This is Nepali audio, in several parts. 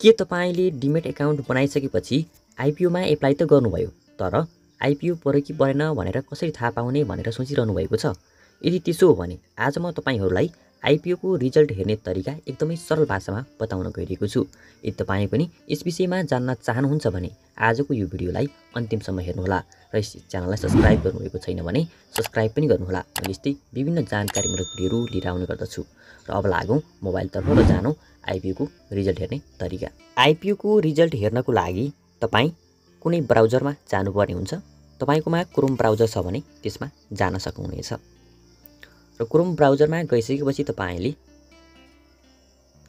के तपाईले डिमेट एकाउन्ट बनाइसकेपछि आइपिओमा एप्लाई त गर्नुभयो, तर आइपिओ पर्यो कि परेन भनेर कसरी थाहा पाउने भनेर सोचिरहनु भएको छ? यदि त्यसो हो भने आज म तपाईहरूलाई आइपिओको रिजल्ट हेर्ने तरिका एकदमै सरल भाषामा बताउन गइरहेको छु। यदि तपाईँ पनि यस विषयमा जान्न चाहनुहुन्छ भने आजको यो भिडियोलाई अन्तिमसम्म हेर्नुहोला र यस च्यानललाई सब्स्क्राइब गर्नुभएको छैन भने सब्स्क्राइब पनि गर्नुहोला। मैले यस्तै विभिन्न जानकारीमूलक भिडियोहरू लिएर आउने गर्दछु। र अब लागौँ मोबाइलतर्फ र जानौँ आइपिओको रिजल्ट हेर्ने तरिका। आइपिओको रिजल्ट हेर्नको लागि तपाईँ कुनै ब्राउजरमा जानुपर्ने हुन्छ। तपाईकोमा क्रोम ब्राउजर छ भने त्यसमा जान सक्नुहुनेछ। र क्रोम ब्राउजरमा गइसकेपछि तपाईले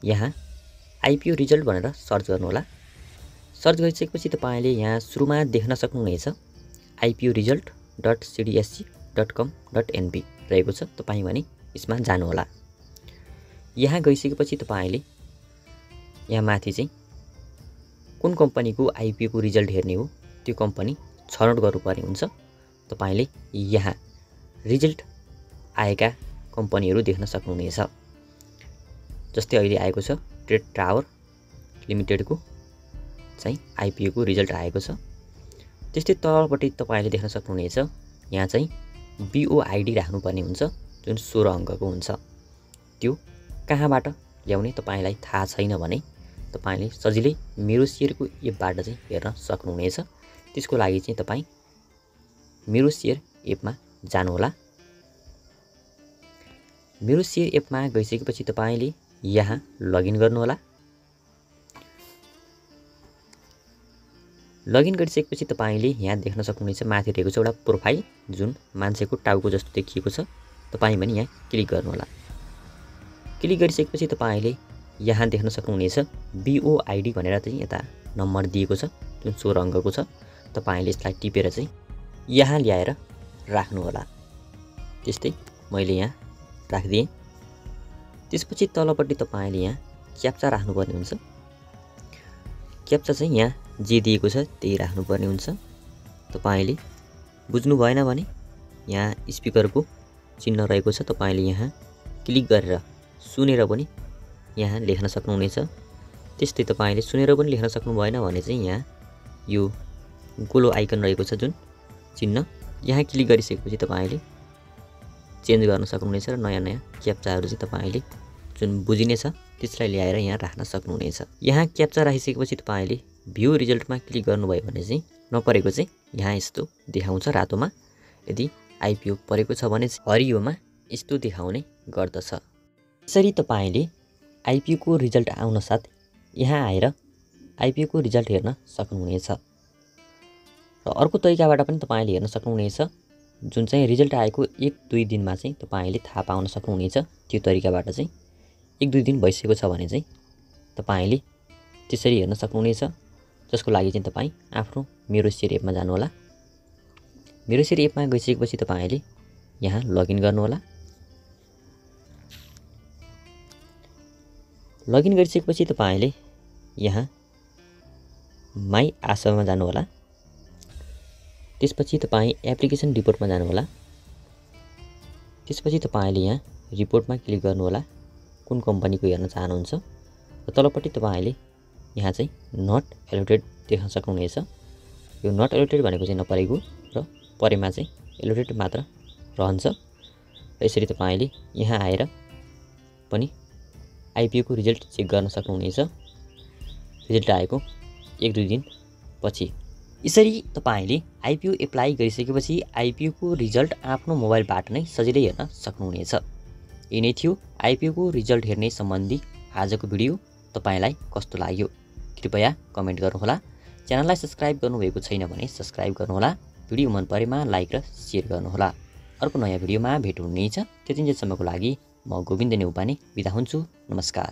यहाँ आइपिओ रिजल्ट भनेर सर्च गर्नुहोला। सर्च गरिसकेपछि तपाईले यहाँ सुरुमा देख्न सक्नुहुनेछ ipioriresult.cdsc.com.nb रहेको छ। तपाई भने यसमा जानुहोला। यहाँ गइसकेपछि तपाईले यहाँ माथि चाहिँ कुन कम्पनीको आइपिओको रिजल्ट हेर्ने हो त्यो कम्पनी छनौट गर्नुपर्ने हुन्छ। तपाईले यहाँ रिजल्ट आएका कम्पनीहरू देख्न सक्नुहुनेछ। जस्तै अहिले आएको छ ट्रेड टावर लिमिटेडको चाहिँ आइपिओको रिजल्ट आएको छ। त्यस्तै तलपट्टि तपाईले देख्न सक्नुहुनेछ यहाँ चाहिँ बिओआइडी राख्नुपर्ने हुन्छ जुन 16 अङ्कको हुन्छ। त्यो कहाँबाट ल्याउने तपाईलाई थाहा छैन भने तपाईले सजिलै मेरो शेयरको एपबाट चाहिँ हेर्न सक्नुहुनेछ। त्यसको लागि चाहिँ तपाई मेरो शेयर एपमा जानुहोला। मेरो शेयर एपमा गइसकेपछि तपाईले यहाँ लगइन गर्नुहोला। लगइन गरिसकेपछि तपाईले यहाँ देख्न सक्नुहुनेछ माथि रहेको छ एउटा प्रोफाइल जुन मान्छेको टाउको जस्तो देखिएको छ। तपाई पनि यहाँ क्लिक गर्नुहोला। क्लिक गरिसकेपछि तपाईले यहाँ देख्न सक्नुहुनेछ बिओआइडी भनेर चाहिँ यता नम्बर दिएको छ जुन 16 अङ्कको छ। तपाईले यसलाई टिपेर चाहिँ यहाँ ल्याएर राख्नुहोला। त्यस्तै मैले यहाँ राखिदिएँ। त्यसपछि तलपट्टि तपाईले यहाँ क्याप्चा राख्नुपर्ने हुन्छ। क्याप्चा चाहिँ यहाँ जे दिएको छ त्यही राख्नुपर्ने हुन्छ। तपाईले बुझ्नु भएन भने यहाँ स्पिकरको चिन्ह रहेको छ। तपाईले यहाँ क्लिक गरेर सुनेर पनि यहाँ लेख्न सक्नुहुनेछ। त्यस्तै तपाईले सुनेर पनि लेख्न सक्नु भएन भने चाहिँ यहाँ यो गोलो आइकन रहेको छ जुन चिन्ह, यहाँ क्लिक गरिसकेपछि तपाईले चेन्ज गर्न सक्नुहुनेछ र नयाँ नयाँ क्याप्चाहरू चाहिँ तपाईले जुन बुझिने छ त्यसलाई ल्याएर यहाँ राख्न सक्नुहुनेछ। यहाँ क्याप्चा राखिसकेपछि तपाईले भ्यू रिजल्टमा क्लिक गर्नुभयो भने चाहिँ नपरेको चाहिँ यहाँ यस्तो देखाउँछ रातोमा। यदि आइपिओ परेको छ भने हरियोमा यस्तो देखाउने गर्दछ। यसरी तपाईले आइपिओको रिजल्ट आउन साथ यहाँ आएर आइपिओको रिजल्ट हेर्न सक्नुहुनेछ। र अर्को तरिकाबाट पनि तपाईले हेर्न सक्नुहुनेछ जुन चाहिँ रिजल्ट आएको 1-2 दिनमा चाहिँ तपाईले थाहा पाउन सक्नुहुनेछ। त्यो तरिकाबाट चाहिँ 1-2 दिन भइसकेको छ भने चाहिँ तपाईले त्यसरी हेर्न सक्नुहुनेछ। जसको लागि चाहिँ तपाई आफ्नो मेरो शेयर एपमा जानुहोला। मेरो शेयर एपमा गइसकेपछि तपाईले यहाँ लगइन गर्नुहोला। लगइन गरिसकेपछि तपाईले यहाँ माई आशामा जानुहोला। त्यसपछि तपाईँ एप्लिकेसन रिपोर्टमा जानुहोला। त्यसपछि तपाईले यहाँ रिपोर्टमा क्लिक गर्नुहोला कुन कम्पनीको हेर्न चाहनुहुन्छ। र तलपट्टि तपाईले यहाँ चाहिँ नट एलोटेड देख्न सक्नुहुनेछ। यो नट एलोटेड भनेको चाहिँ नपरेको र परेमा चाहिँ एलोटेड मात्र रहन्छ। र यसरी तपाईले यहाँ आएर पनि आइपिओको रिजल्ट चेक गर्न सक्नुहुनेछ रिजल्ट आएको 1-2 दिन पछि। यसरी तपाईले आइपिओ एप्लाई गरिसकेपछि आइपिओको रिजल्ट आफ्नो मोबाइलबाट नै सजिलै हेर्न सक्नुहुनेछ। यही नै थियो आइपिओको रिजल्ट हेर्ने सम्बन्धी आजको भिडियो। तपाईलाई कस्तो लाग्यो कृपया कमेन्ट गर्नुहोला। च्यानललाई सब्स्क्राइब गर्नुभएको छैन भने सब्स्क्राइब गर्नुहोला। भिडियो मन परेमा लाइक र शेयर गर्नुहोला। अर्को नयाँ भिडियोमा भेट हुनेछ। त्यतिन्जेलसम्मको लागि म गोविन्द नेउपाने बिदा हुन्छु। नमस्कार।